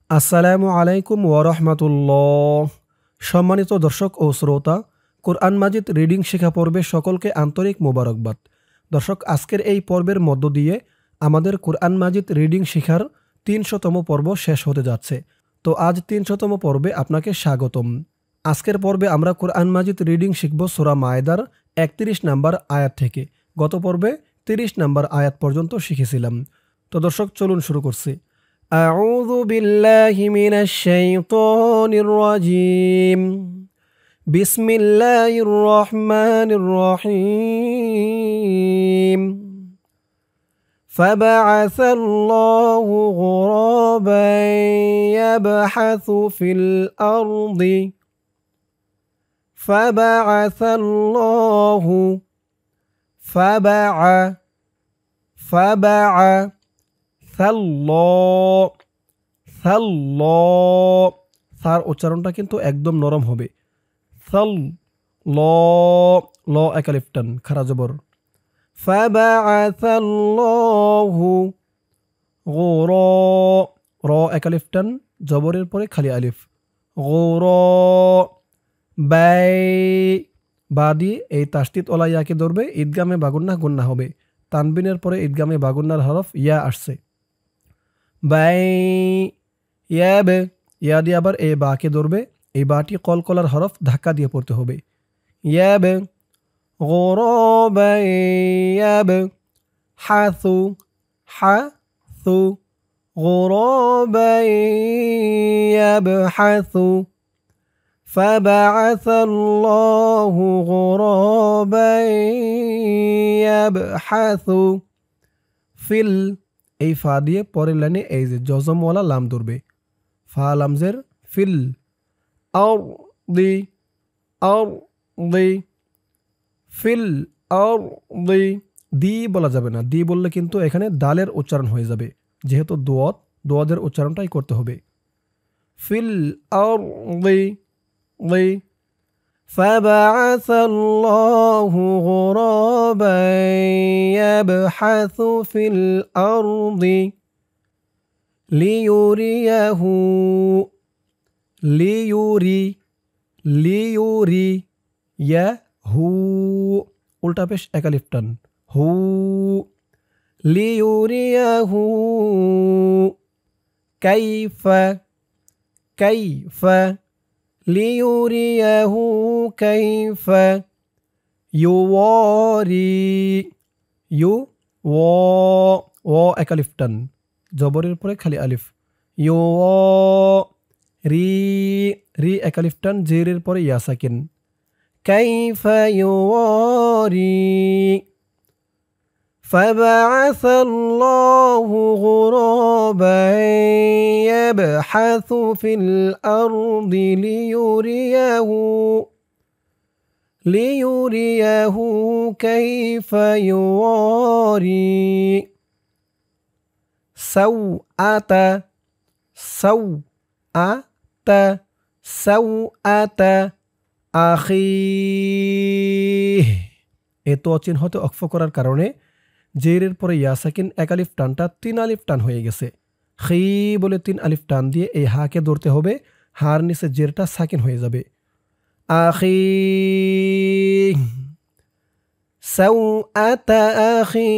আসসালামু আলাইকুম ওয়ারহমাতুল্লাহ। সম্মানিত দর্শক ও শ্রোতা, কোরআন মাজিদ রিডিং শেখা পর্বে সকলকে আন্তরিক মোবারকবাদ। দর্শক, আজকের এই পর্বের মধ্য দিয়ে আমাদের কোরআন মাজিদ রিডিং শেখার ৩০০তম পর্ব শেষ হতে যাচ্ছে। তো আজ ৩০০তম পর্বে আপনাকে স্বাগতম। আজকের পর্বে আমরা কোরআন মাজিদ রিডিং শিখব সূরা মায়েদার ৩১ নাম্বার আয়াত থেকে। গত পর্বে ৩০ নাম্বার আয়াত পর্যন্ত শিখেছিলাম। তো দর্শক, চলুন শুরু করছি। أعوذ بالله من الشيطان الرجيم. بسم الله الرحمن الرحيم. فبعث الله غرابا يبحث في الأرض فبعث الله তার উচ্চারণটা কিন্তু একদম নরম হবে। সাল ল ল একালিফ টান খারা জবর। ফাবাআসাল্লাহু গুর র একালিফ টান জবরের পরে খালি আলিফ। গুর বাই বা দিয়ে এই তাসদিদ ওলা ইয়াকে ধরবে, ঈদগামে বাগুন্না গুন্না হবে। তানবিনের পরে ঈদগামে বাগুন্নার হরফ ইয়া আসছে। বাই ইয়াবে ইয়া দিয়ে আবার এই বাকে ধরবে, এই বাটি কলকলার হরফ ধাক্কা দিয়ে পড়তে হবে। ইয়াবে গুরাবান ইয়াবহাসু হাসু গুরাবান ইয়াবহাসু ফাবাআসাল্লাহু গুরাবান ইয়াবহাসু ফিল এই ফা দিয়ে পরের লাইনে এই যে জজমওয়ালা লাম ধরবে, ফা লামজের ফিল। আর ফিল আর দি বলা যাবে না, দি বললে কিন্তু এখানে দালের উচ্চারণ হয়ে যাবে, যেহেতু দোয়াদের উচ্চারণটাই করতে হবে। ফিল আর فبعث الله غرابا يبحث في الأرض ليريه হু উল্টা পেশ একালিফ টান হু লিউরিয়াহু কাইফা লিউরিয়াহু কাইফা ইউওয়ারি ও একালিফ টান জবরের পরে খালি আলিফ। রি একালিফ টান জেরের পরে ইয়া সাকিন। কাইফা ইউওয়ারি فبعث الله غرابا يبحث في الأرض ليريه كيف يواري سوءة আখিহ। এ তো চিহ্নতে অক্ফ করার কারণে জেরের পরে ইয়া সাকিন একালিফ টানটা ৩ আলিফ টান হয়ে গেছে। খি বলে ৩ আলিফ টান দিয়ে এই হাকে ধরতে হবে, হার নিচে জেরটা সাকিন হয়ে যাবে। আখি সাউআতা আখি।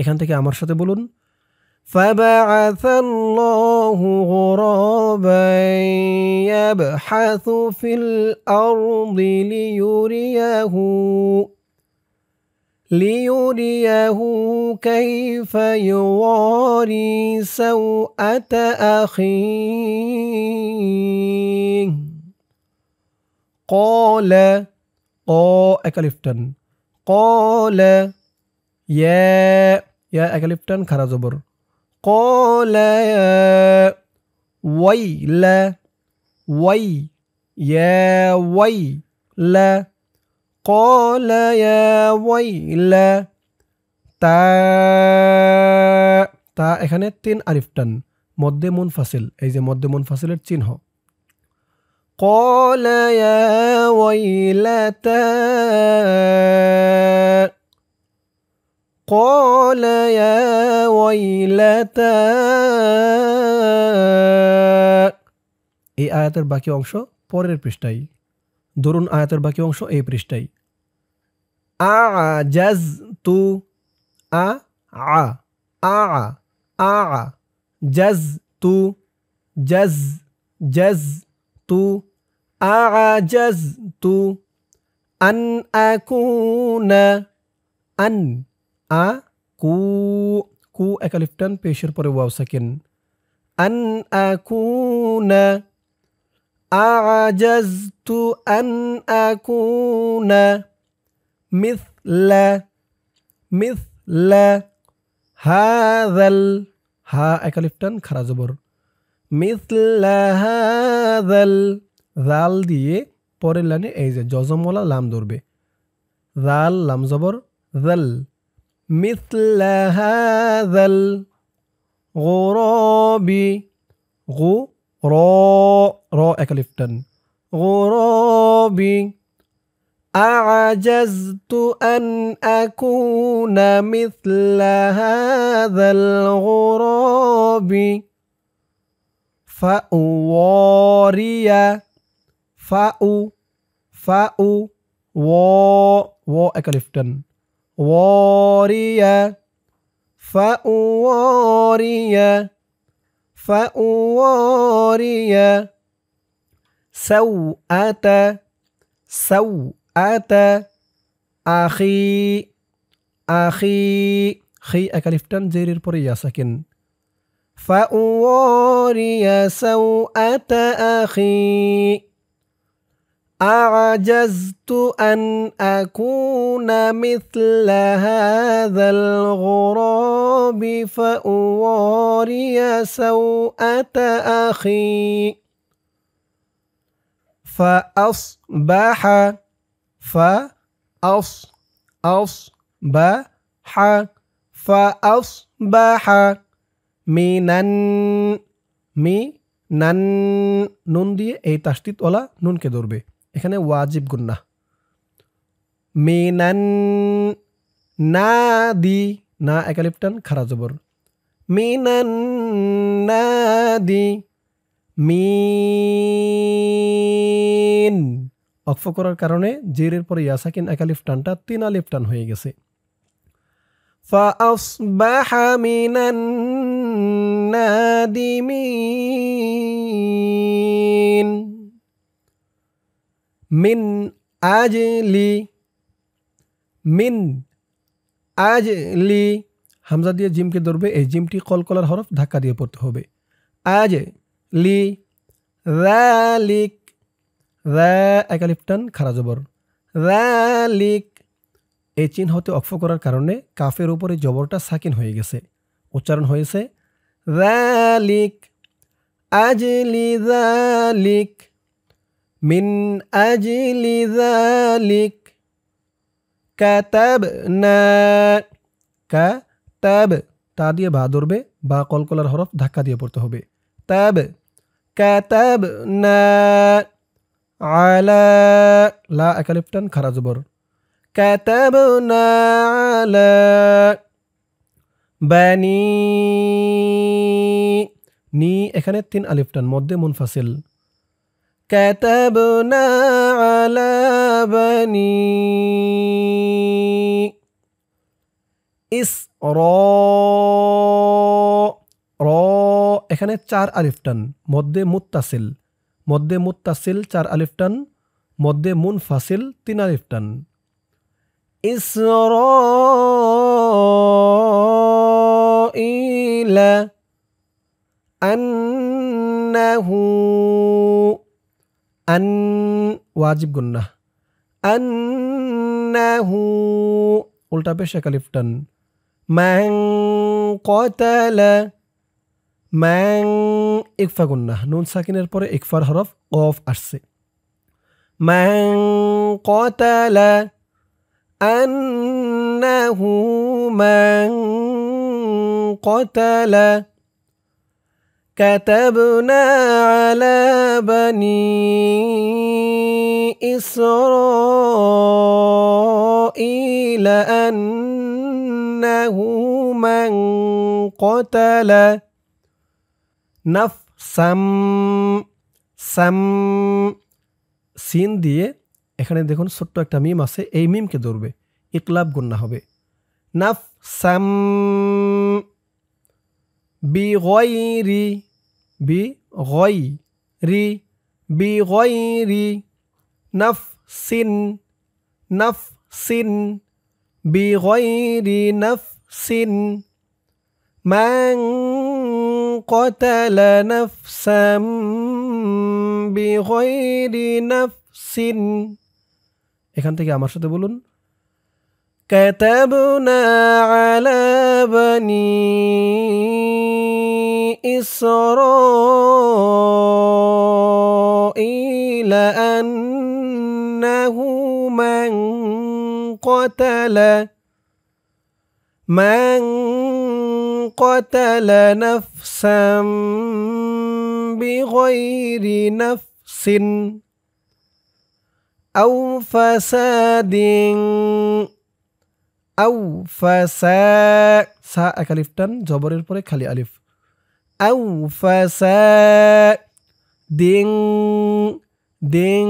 এখান থেকে আমার সাথে বলুন, فبعث الله غرابا يبحث في الأرض ليريه كيف يواري سوءة أخيه قال একালিফ টান قال يا একালিফ টান খারা জবর। قال يا ويل قال يا ويل তা এখানে ৩ আলিফ টান মধ্যে মুনফাসিল, এই যে মধ্যে মুনফাসিলের চিহ্ন। قال يا ويلتى قال يا ويلتى এই আয়াতের বাকি অংশ পরের পৃষ্ঠায়। ধরুন আয়াতের বাকি অংশ এই পৃষ্ঠায়। আ'জাজতু আ আ আ আ জাজতু জাজ জাজতু আ'জাজতু আন আকুনা আন আ কু কু একালিফ টান পেশের পরে ওয়াও সাকিন আন আকুনা আ'জাজতু আন আকুনা মিথলা মিথলা হাযাল হা একালিফ টান খারা জবর মিথলা হাযাল জাল দিয়ে পরের লাইনে এই যে জজমওয়ালা লাম ধরবে জাল লাম জবর জাল মিথলা হাযাল গুরাবি গু র র একালিফ টান গুরাবি أعجزت أن أكون مثل هذا الغراب فأواري فأو و أكلفتن واري فأواري سوءة আতা আখি আখি খি একালিফটান জেরের পরে ইয়া সাকিন ফাওয়ারিয়া সাওআতা আখি আ'জাজতু আন আকুনা মিথলা হাযাল গুরাবি ফাওয়ারিয়া সাওআতা আখি فأصبح فأصبح মিনান নুন দিয়ে এই তাসদিদ ওয়ালা নুনকে ধরবে এখানে ওয়াজিব গুন্নাহ মিনান নাদি না একালিফ টান খারা জবর মিনান নাদি মিন অক্ফ করার কারণে জেরের পরে ইয়া সাকিন একালিফ টানটা 3 আলিফ টান হয়ে গেছে ফাআসবাহা মিনান নাদিমিন মিন আজলি হামজা দিয়ে জিমকে ধরবে এই জিমটি কলকলার হরফ ধাক্কা দিয়ে পড়তে হবে আজলি যালিক একালিফ টান খারা জবর যালিক এই চিহ্ন হতে অক্ফ করার কারণে কাফের উপরে জবরটা সাকিন হয়ে গেছে উচ্চারণ হয়েছে যালিক আজলি যালিক মিন আজলি যালিক কাতাবনা কাতাব তা দিয়ে বা ধরবে বা কলকলার হরফ ধাক্কা দিয়ে পড়তে হবে তাব কাতাবনা আলা লা একালিফ টান খারা জবর কাতাবনা আলা বানি নি এখানে 3 আলিফ টান মধ্যে মুনফাসিল কাতাবনা আলা বানি ইসরা র এখানে 4 আলিফ টান মধ্যে মুত্তাসিল 4 আলিফ টান মধ্যে মুনফাসিল 3 আলিফ টান ইসরাঈলা আন্নাহু আন ওয়াজিব গুন্নাহ আন্নাহু উল্টা পেশ একালিফ টান মান ক্বাতালা মান ইকফা গুন্নাহ নুন সাকিনের পরে ইকফার হরফ কফ আসছে মান ক্বাতালা আন্নাহু মান ক্বাতালা كتبنا على بني إسرائيل أنه من قتل নাফসাম সাম সিন দিয়ে এখানে দেখুন ছোট্ট একটা মিম আছে, এই মিমকে ধরবে, ইকলাব গুন্না হবে। নাফসাম বিগয়রি বিগয়রি বিগয়রি নাফসিন নাফসিন বিগয়রি নাফসিন মান قتل نفسا بغير نفس এখান থেকে আমার সাথে বলুন كتبنا على بني إسرائيل أنه من قتل نفسا بغير نفس أو فساد সা এক আলিফ টান, জবরের পরে খালি আলিফ। আউ ফাসাদিন দিন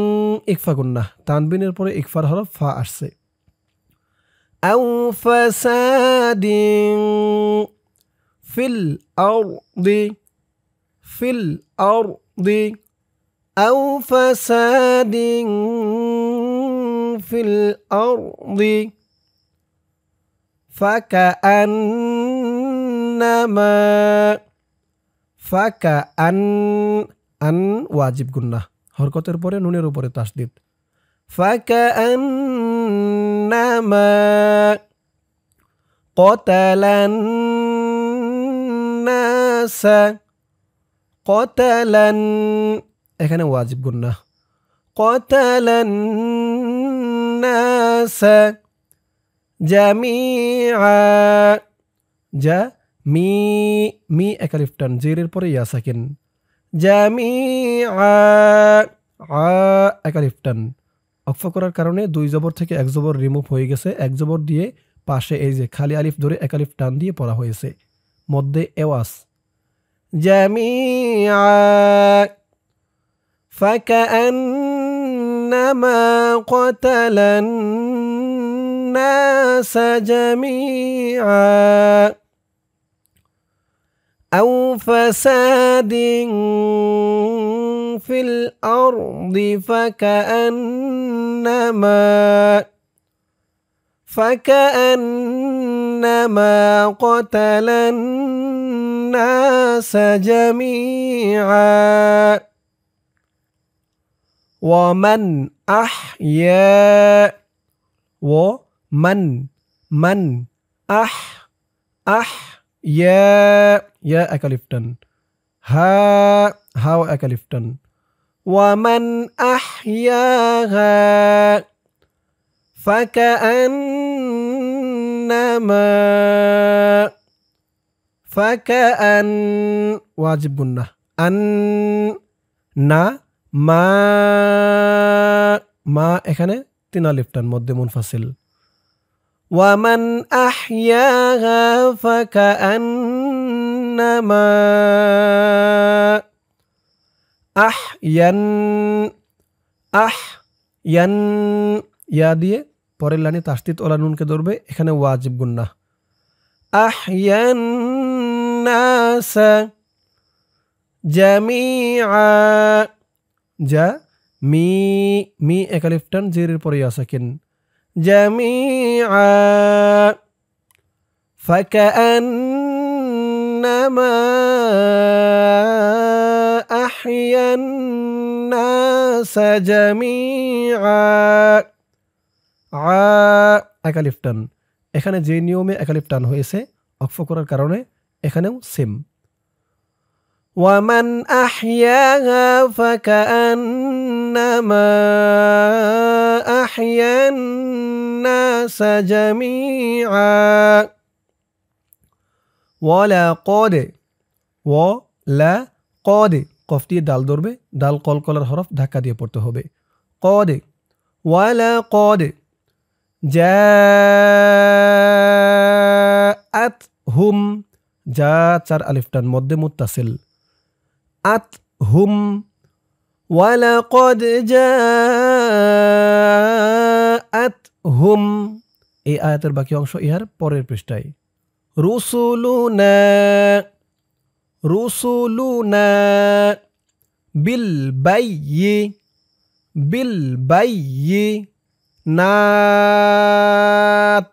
ইকফা গুন্নাহ, তানবিনের পরে ইকফার হরফ ফা আসছে। আউ ফাসাদিন ফিল আরদি আউ ফাসাদিন ফিল আরদি ফাকাআন্নামা আন ওয়াজিব গুন্নাহ, হরকতের পরে নুনের উপরে তাসদীদ। ফাকাআন্নামা ক্বাতালান নাসা ক্বাতালান, এখানে ওয়াজিব গুন্নাহ। ক্বাতালান নাসা জামিআ মি এক আলিফ টান, জেরের পরে ইয়া সাকিন। জামিআ এক আলিফ টান, অক্ফ করার কারণে দুই জবর থেকে এক জবর রিমুভ হয়ে গেছে, এক জবর দিয়ে পাশে এই যে খালি আলিফ ধরে এক আলিফ টান দিয়ে পড়া হয়েছে, মধ্যে এওয়াজ। জামিআ ফাকাআন্নামা ক্বাতালান الناس جميعا أو فساد في الأرض فكأنما قتل الناس جميعا ومن أحيا من يا أكاليفتن ها أكاليفتن ومن أحياها فكأن واجب قلنا أن না মা এখানে তিন আলিফ টান, মধ্যে মুনফাসিল। ওয়ামান আহইয়াহা ফাকাআন্নামা আহয়ান ইয়া দিয়ে পরের লাইনে তাসদীদ ওলা নুনকে ধরবে, এখানে ওয়াজিব গুন্নাহ। আহয়ান নাসা জামিআ মি এক আলিফ টান, জেরের পরে ইয়া সাকিন। জামিআ ফাকাআন্নামা আহইয়ান নাসা জামিআ এক আলিফ টান, এখানে যে নিয়মে এক আলিফ টান হয়েছে অক্ফ করার কারণে এখানেও সেম। ومن أحياها فكأنما أحيا الناس جميعا ولقد কফ দিয়ে ডাল ধরবে, ডাল কলকলার হরফ ধাক্কা দিয়ে পড়তে হবে। قد ولقد جاء আত হুম, যা 4 আলিফ টান মধ্যে মুত্তাসিল। আত হুম, ওয়ালাকাদ জাআত হুম। এই আয়াতের বাকি অংশ ইহার পরের পৃষ্ঠায়। রুসুলুনা, রুসুলুনা বিল বাইয়ি, বিল বাইয়ি নাত,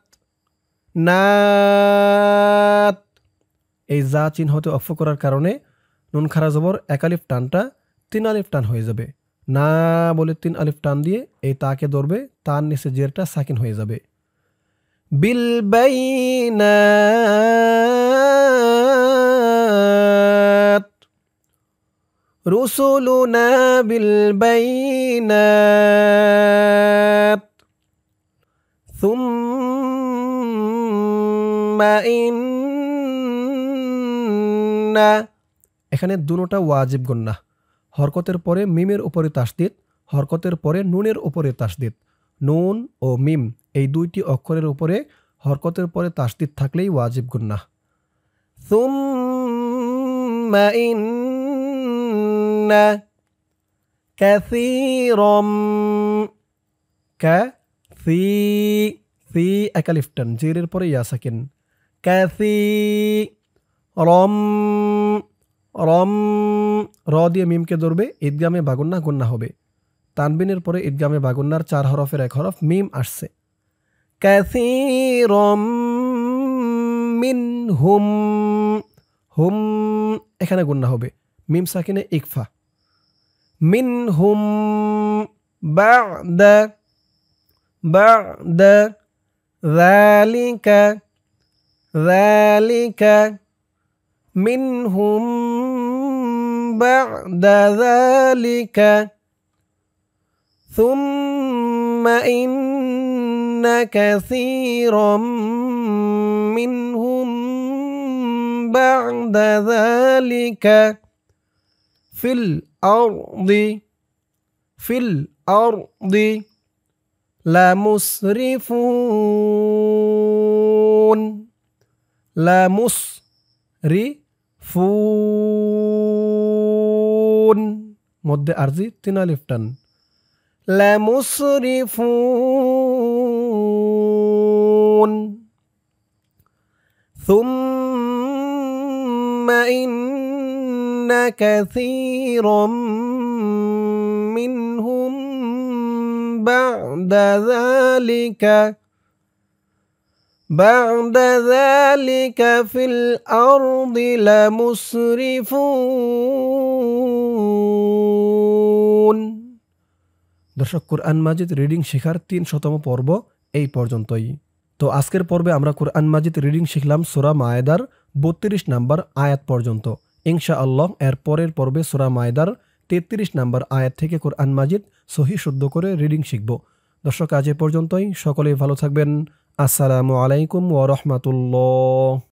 নাত। এই যা চিহ্নতে অক্ষ করার কারণে নুন খারা জবর 1 আলিফ টানটা 3 আলিফ টান হয়ে যাবে। না বলে 3 আলিফ টান দিয়ে এই তাকে ধরবে, তার নিচে জেরটা সাকিন হয়ে যাবে। বিল বাইনাত, রুসুলুনা বিল বাইনাত, সুম্মা ইন্না। এখানে দুটোটা ওয়াজিব গুন্নাহ। হরকতের পরে মিমের উপরে তাসদিদ, হরকতের পরে নুনের উপরে তাসদিদ। নুন ও মিম এই দুইটি অক্ষরের উপরে হরকতের পরে তাসদিদ থাকলেই ওয়াজিব গুন্নাহ। সুম্মা ইন্না কাসীরাম, কাসি, সি 1 আলিফ টান, জেরের পরে ইয়া সাকিন। কাসীরাম, রম, র দিয়ে মিমকে ধরবে, ঈদগামে বাগুন্না গুন্না হবে। তানবিনের পরে ঈদগামে বাগুন্নার 4 হরফের 1 হরফ মিম আসছে। কাসীরাম মিনহুম, হুম এখানে গুন্না হবে, মিম সাকিনে ইকফা। মিনহুম বা'দা, বা'দা যালিকা, যালিকা মিনহুম বা'দা যালিকা, সুম্মা ইন্না কাসীরাম মিনহুম বা'দা যালিকা ফিল আরদি, ফিল আরদি লামুসরিফুন, লামুসরিফুন মধ্যে আরজি 3 আলিফ টান। লামুসরিফুন, সুম্মা ইন্না কাসীরাম মিনহুম বা'দা যালিকা, বা'দা যালিকা ফিল আরদি লামুসরিফুন। দর্শক, কোরআন মাজিদ রিডিং শেখার 300তম পর্ব এই পর্যন্তই। তো আজকের পর্বে আমরা কোরআন মাজিদ রিডিং শিখলাম সূরা মায়েদার 32 নাম্বার আয়াত পর্যন্ত। ইনশাআল্লাহ এর পরের পর্বে সূরা মায়েদার 33 নাম্বার আয়াত থেকে কোরআন মাজিদ সহি শুদ্ধ করে রিডিং শিখব। দর্শক, আজ এ পর্যন্তই। সকলেই ভালো থাকবেন। আসসালামু আলাইকুম ওয়া রাহমাতুল্লাহ।